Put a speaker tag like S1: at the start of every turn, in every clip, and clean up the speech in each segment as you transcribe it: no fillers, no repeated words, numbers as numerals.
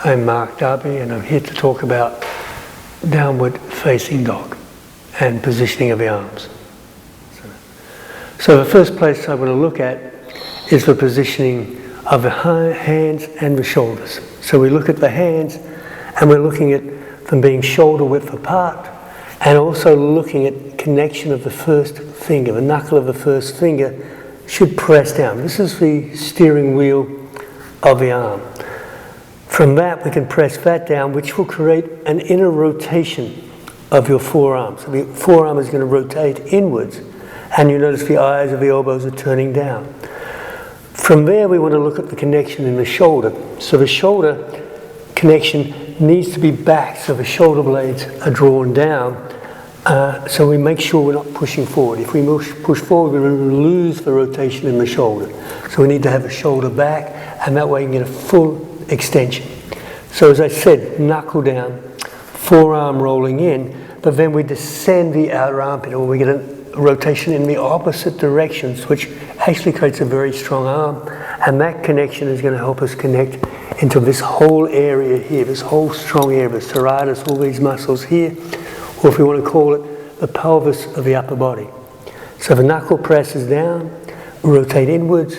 S1: I'm Mark Darby, and I'm here to talk about downward facing dog and positioning of the arms. So the first place I want to look at is the positioning of the hands and the shoulders. So we look at the hands and we're looking at them being shoulder width apart, and also looking at connection of the first finger. The knuckle of the first finger should press down. This is the steering wheel of the arm. From that we can press that down, which will create an inner rotation of your forearm. So the forearm is going to rotate inwards, and you notice the eyes of the elbows are turning down. From there we want to look at the connection in the shoulder. So the shoulder connection needs to be back, so the shoulder blades are drawn down, so we make sure we're not pushing forward. If we push forward, we will lose the rotation in the shoulder. So we need to have the shoulder back, and that way you can get a full extension. So as I said, knuckle down, forearm rolling in, but then we descend the outer armpit, or we get a rotation in the opposite directions, which actually creates a very strong arm, and that connection is going to help us connect into this whole area here, this whole strong area, the serratus, all these muscles here, or if we want to call it the pelvis of the upper body. So the knuckle presses down, rotate inwards,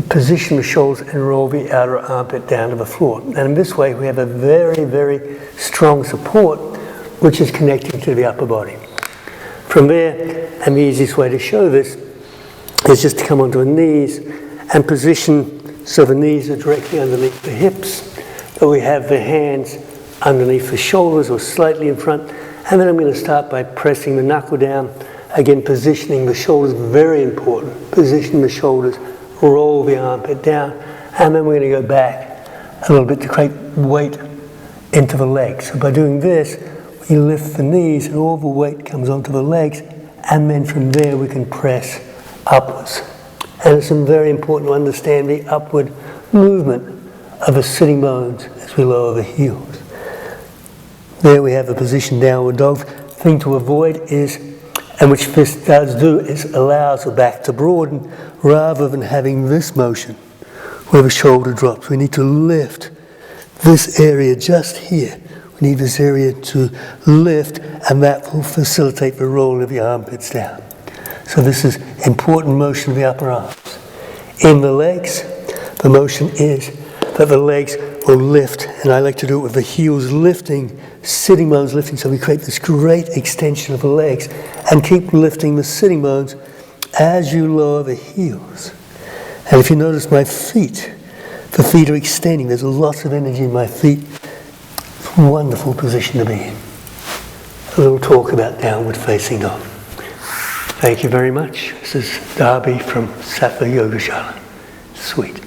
S1: position the shoulders and roll the outer armpit down to the floor. And in this way we have a very, very strong support which is connecting to the upper body. From there, and the easiest way to show this is just to come onto the knees and position so the knees are directly underneath the hips, but we have the hands underneath the shoulders or slightly in front. And then I'm going to start by pressing the knuckle down, again positioning the shoulders, very important, position the shoulders, roll the armpit down, and then we're going to go back a little bit to create weight into the legs. So by doing this, we lift the knees and all the weight comes onto the legs, and then from there we can press upwards. And it's very important to understand the upward movement of the sitting bones as we lower the heels. There we have the position downward dog. Thing to avoid is, and which this does do, is allows the back to broaden rather than having this motion where the shoulder drops. We need to lift this area just here. We need this area to lift, and that will facilitate the rolling of the armpits down. So this is important motion of the upper arms. In the legs, the motion is that the legs will lift, and I like to do it with the heels lifting, sitting bones lifting, so we create this great extension of the legs, and keep lifting the sitting bones as you lower the heels. And if you notice my feet, the feet are extending. There's lots of energy in my feet. It's a wonderful position to be in. A little talk about downward facing dog. Thank you very much. This is Darby from Sattva Yogashala. Sweet.